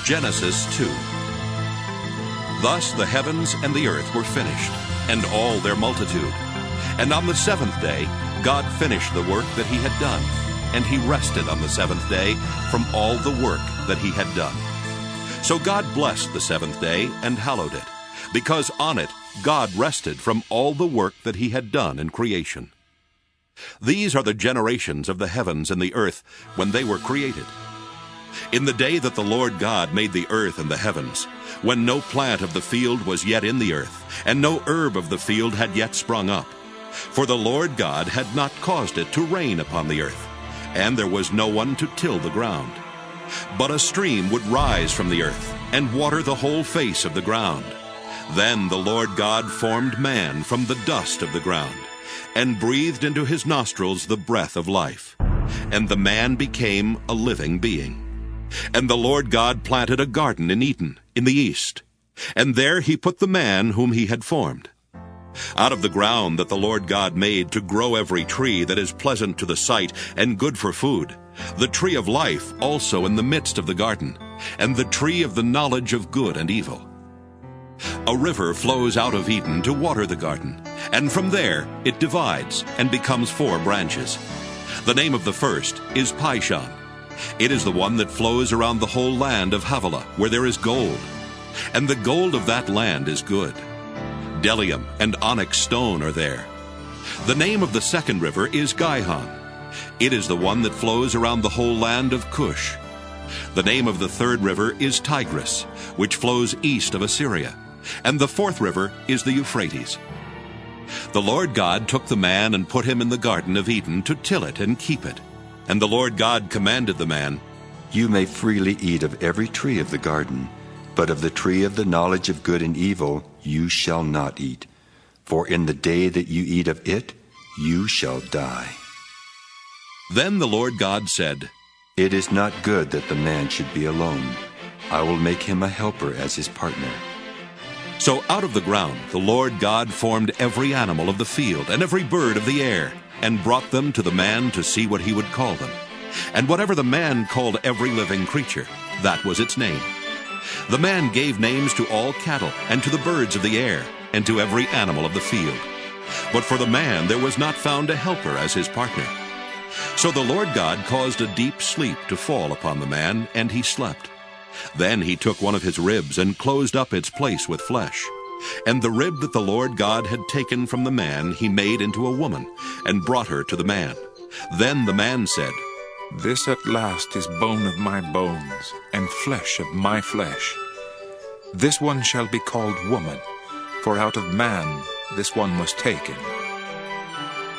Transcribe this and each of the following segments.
Genesis 2. Thus the heavens and the earth were finished, and all their multitude. And on the seventh day God finished the work that he had done, and he rested on the seventh day from all the work that he had done. So God blessed the seventh day and hallowed it, because on it God rested from all the work that he had done in creation. These are the generations of the heavens and the earth when they were created. In the day that the Lord God made the earth and the heavens, when no plant of the field was yet in the earth, and no herb of the field had yet sprung up, for the Lord God had not caused it to rain upon the earth, and there was no one to till the ground. But a stream would rise from the earth, and water the whole face of the ground. Then the Lord God formed man from the dust of the ground, and breathed into his nostrils the breath of life. And the man became a living being. And the Lord God planted a garden in Eden, in the east, and there he put the man whom he had formed. Out of the ground that the Lord God made to grow every tree that is pleasant to the sight and good for food, the tree of life also in the midst of the garden, and the tree of the knowledge of good and evil. A river flows out of Eden to water the garden, and from there it divides and becomes 4 branches. The name of the first is Pishon. It is the one that flows around the whole land of Havilah, where there is gold. And the gold of that land is good. Bdellium and onyx stone are there. The name of the second river is Gihon. It is the one that flows around the whole land of Cush. The name of the third river is Tigris, which flows east of Assyria. And the fourth river is the Euphrates. The Lord God took the man and put him in the garden of Eden to till it and keep it. And the Lord God commanded the man, "You may freely eat of every tree of the garden, but of the tree of the knowledge of good and evil you shall not eat. For in the day that you eat of it, you shall die." Then the Lord God said, "It is not good that the man should be alone. I will make him a helper as his partner." So out of the ground the Lord God formed every animal of the field and every bird of the air, and brought them to the man to see what he would call them. And whatever the man called every living creature, that was its name. The man gave names to all cattle, and to the birds of the air, and to every animal of the field. But for the man there was not found a helper as his partner. So the Lord God caused a deep sleep to fall upon the man, and he slept. Then he took one of his ribs and closed up its place with flesh. And the rib that the Lord God had taken from the man he made into a woman, and brought her to the man. Then the man said, "This at last is bone of my bones, and flesh of my flesh. This one shall be called woman, for out of man this one was taken."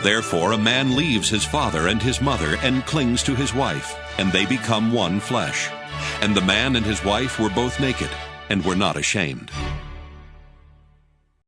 Therefore a man leaves his father and his mother, and clings to his wife, and they become one flesh. And the man and his wife were both naked, and were not ashamed.